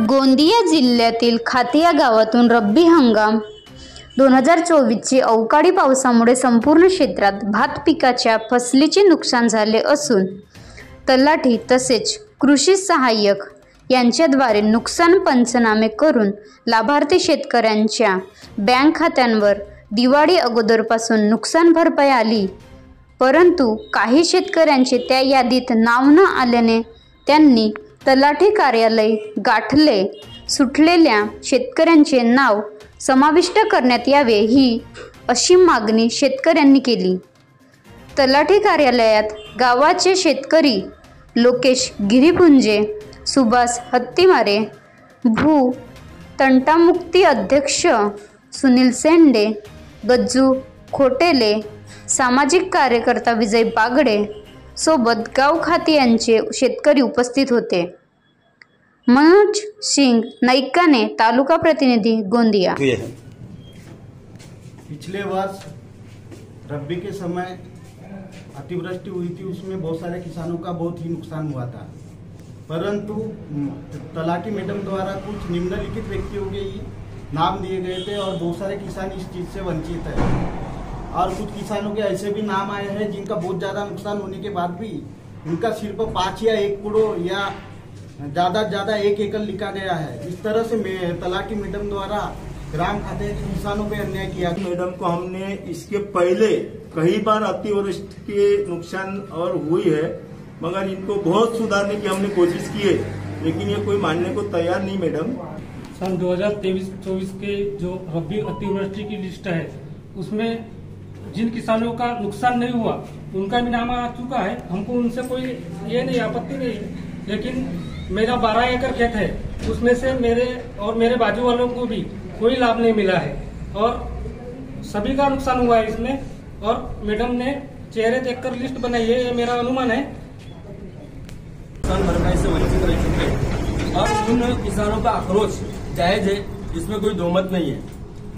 गोंदिया जिल्ह्यातील खातिया गावातून रब्बी हंगाम 2024ची अवकाळी पावसामुळे संपूर्ण क्षेत्रात भात पिकाच्या फसलीचे नुकसान झाले असून तलाठी तसेच कृषी सहाय्यक यांच्याद्वारे नुकसान पंचनामे करून लाभार्थी शेतकऱ्यांच्या बँक खात्यांवर दिवाळी अगोदरपासून नुकसान भरपाई आली, परंतु काही शेतकऱ्यांचे त्या यादीत नाव न आल्याने त्यांनी तलाठी कार्यालय गाठले. सुटलेल्या शेतकऱ्यांचे नाव समाविष्ट करण्यात यावे ही अशी मागणी शेतकऱ्यांनी केली. तलाठी कार्यालयात गावाचे शेतकरी लोकेश गिरीपुंजे, सुभाष हत्तीमारे, भू तंटामुक्ती अध्यक्ष सुनील सेंडे, गज्जू खोटेले, सामाजिक कार्यकर्ता विजय बागडे सोबत गाव खातियांचे शेतकरी उपस्थित होते. मनोज सिंह नैकाने, तालुका प्रतिनिधि गोंदिया। पिछले वर्ष रब्बी के समय अतिवृष्टि हुई थी, उसमें बहुत सारे किसानों का बहुत ही नुकसान हुआ था, परंतु तलाठी मैडम द्वारा कुछ निम्नलिखित व्यक्तियों के नाम दिए गए थे और बहुत सारे किसान इस चीज़ से वंचित है। और कुछ किसानों के ऐसे भी नाम आए हैं जिनका बहुत ज़्यादा नुकसान होने के बाद भी उनका सिर्फ 5 या 1 करोड़ या ज़्यादा से ज़्यादा 1 एकड़ लिखा गया है। इस तरह से तलाठी मैडम द्वारा ग्राम खाते के किसानों पे अन्याय किया। मैडम को हमने इसके पहले कई बार अतिवृष्टि के नुकसान और हुई है, मगर इनको बहुत सुधारने की हमने कोशिश की है, लेकिन ये कोई मानने को तैयार नहीं। मैडम सन 2023-24 के जो रब्बी अतिवृष्टि की लिस्ट है उसमें जिन किसानों का नुकसान नहीं हुआ उनका भी नाम आ चुका है। हमको उनसे कोई ये नहीं, आपत्ति नहीं, लेकिन मेरा 12 एकड़ खेत है, उसमें से मेरे और मेरे बाजू वालों को भी कोई लाभ नहीं मिला है और सभी का नुकसान हुआ है इसमें। और मैडम ने चेहरे देखकर लिस्ट बनाई है, ये मेरा अनुमान है। नुकसान भरपाई से वंचित रह चुके हैं और उन किसानों का आक्रोश जायज है, इसमें कोई दोमत नहीं है।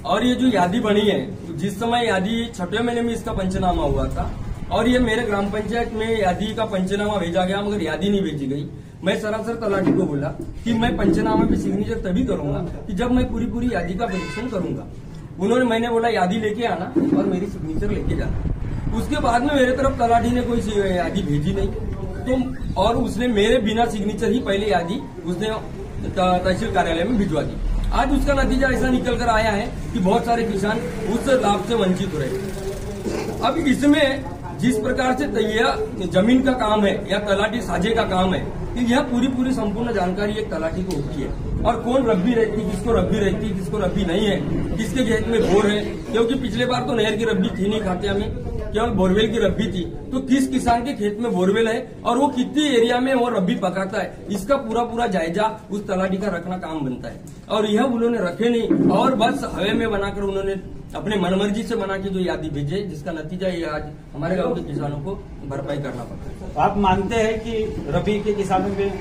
और ये जो यादी बनी है, जिस समय यादी 6वें महीने में इसका पंचनामा हुआ था और ये मेरे ग्राम पंचायत में यादी का पंचनामा भेजा गया, मगर यादी नहीं भेजी गई। मैं सरासर तलाठी को बोला कि मैं पंचनामे पे सिग्नेचर तभी करूंगा कि जब मैं पूरी यादी का परीक्षण करूंगा। मैंने बोला यादी लेके आना और मेरी सिग्नेचर लेके जाना। उसके बाद में मेरे तरफ तलाठी ने कोई यादी भेजी नहीं, तो और उसने मेरे बिना सिग्नेचर ही पहले यादी उसने तहसील कार्यालय में भिजवा दी। आज उसका नतीजा ऐसा निकल कर आया है कि बहुत सारे किसान उस लाभ से वंचित हो रहे। अब इसमें जिस प्रकार से यह जमीन का काम है या तलाठी साझे का काम है, कि यह पूरी संपूर्ण जानकारी एक तलाठी को होती है और कौन रब्बी रहती, किसको रब्बी रहती, किसको रब्बी नहीं है, किसके खेत में बोर है। क्योंकि पिछले बार तो नहर की रब्बी थी नहीं खातिया में, केवल बोरवेल की रब्बी थी। तो किस किसान के खेत में बोरवेल है और वो कितनी एरिया में वो रब्बी पकाता है, इसका पूरा जायजा उस तलाठी का रखना काम बनता है। और यह उन्होंने रखे नहीं और बस हवे में बनाकर उन्होंने अपने मनमर्जी से बना के जो यादी भेजे, जिसका नतीजा ये आज हमारे गांव के किसानों को भरपाई करना पड़ता है। तो आप मानते हैं कि रबी के किसानों में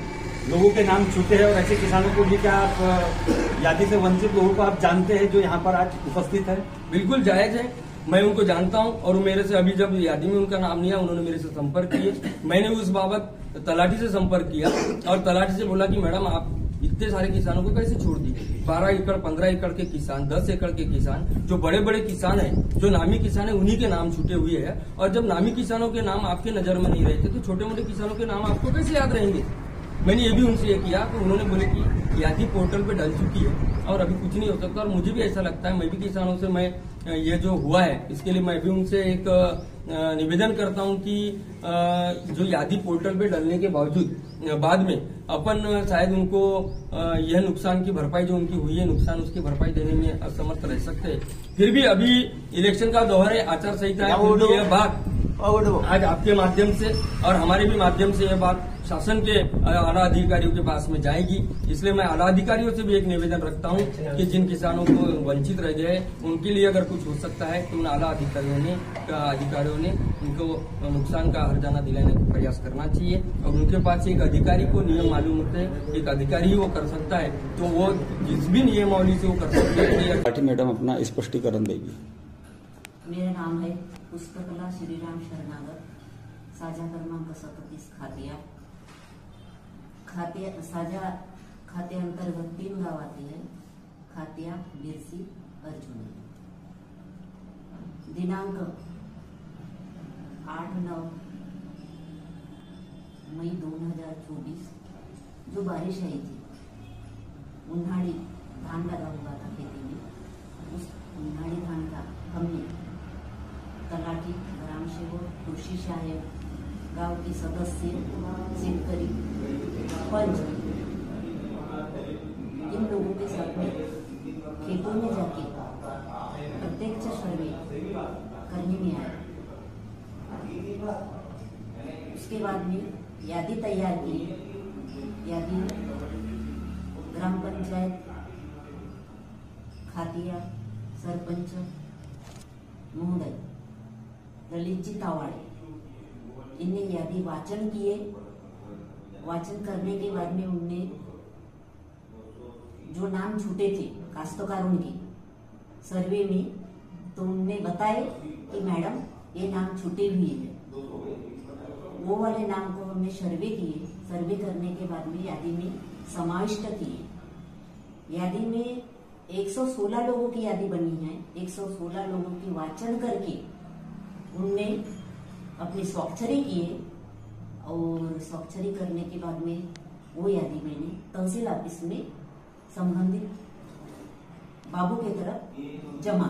लोगों के नाम छूटे हैं और ऐसे किसानों को भी क्या आप यादी से वंचित लोगों को आप जानते हैं जो यहाँ पर आज उपस्थित है? बिल्कुल जायज है, मैं उनको जानता हूं और मेरे से अभी जब यादी में उनका नाम नहीं आया, उन्होंने मेरे से संपर्क किए। मैंने उस बाबत तलाठी से संपर्क किया और तलाठी से बोला कि मैडम आप इतने सारे किसानों को कैसे छोड़ दी? 12 एकड़ 15 एकड़ के किसान, 10 एकड़ के किसान, जो बड़े बड़े किसान हैं, जो नामी किसान है, उन्हीं के नाम छूटे हुए हैं। और जब नामी किसानों के नाम आपके नजर में नहीं रहते तो छोटे मोटे किसानों के नाम आपको कैसे याद रहेंगे? मैंने ये भी उनसे ये किया तो उन्होंने बोले कि यादी पोर्टल पे डल चुकी है और अभी कुछ नहीं हो सकता। और मुझे भी ऐसा लगता है, मैं भी किसानों से मैं ये जो हुआ है इसके लिए मैं भी उनसे एक निवेदन करता हूं कि जो यादी पोर्टल पे डलने के बावजूद बाद में अपन शायद उनको यह नुकसान की भरपाई जो उनकी हुई है, नुकसान उसकी भरपाई देने में असमर्थ रह सकते हैं। फिर भी अभी इलेक्शन का दौर है, आचार संहिता है, यह बात आज आपके माध्यम से और हमारे भी माध्यम से यह बात शासन के आला अधिकारियों के पास में जाएगी। इसलिए मैं आला अधिकारियों से भी एक निवेदन रखता हूं कि जिन किसानों को वंचित रह गए उनके लिए अगर कुछ हो सकता है तो उन आला अधिकारियों ने उनको नुकसान का हर्जाना दिलाने का प्रयास करना चाहिए। और उनके पास एक अधिकारी को नियम मालूम होते हैं, एक अधिकारी ही वो कर सकता है, तो वो जिस भी नियमावली से वो कर सकते हैं। मैडम अपना स्पष्टीकरण देगी। मेरा नाम है पुष्पकला श्रीराम शरणागत, साझा क्रमांक 37 खातिया साझा खाते अंतर्गत 3 गाव आते हैं, खातिया, बिरसी, अर्जुनी। दिनांक 8-9 मई 2024 जो बारिश आई थी, उन्हाड़ी धान लगा हुआ था खेती में। उस उन्हाड़ी धान का हमने तलाठी, ग्राम सेवक, कृषि सहायक, गांव के सदस्य, शेतकरी, पंच, इन लोगों के साथ में खेतों में जाके प्रत्यक्ष सर्वे करने में आए। उसके बाद में यादी तैयार की। यादी ग्राम पंचायत, खातिया, सरपंच महोदय ललितजी तावाड़े, इनने यादी वाचन किए। वाचन करने के बाद में उनने जो नाम छूटे थे काश्तकारों के सर्वे में, तो उनने बताए कि मैडम ये नाम छूटे हुए हैं। वो वाले नाम को हमने सर्वे किए। सर्वे करने के बाद में यादी में समाविष्ट किए। यादी में 116 लोगों की यादी बनी है। 116 लोगों की वाचन करके उनने अपनी स्वाक्षरी किए, और स्वाक्षरी करने के बाद में वो यादी मैंने तहसील ऑफिस में संबंधित बाबू के तरफ जमा।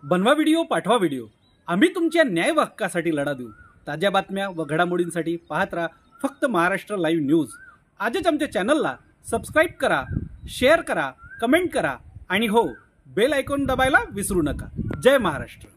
बनवा व्हिडिओ, पाठवा व्हिडिओ, आम्ही तुमच्या न्याय व हक्कासाठी लढा देऊ। ताज्या बातम्या व घडामोडींसाठी पाहत राहा फक्त महाराष्ट्र लाईव्ह न्यूज। आजच आमच्या चॅनलला सबस्क्राईब करा, शेअर करा, कमेंट करा आणि हो, बेल आयकॉन दबायला विसरू नका। जय महाराष्ट्र।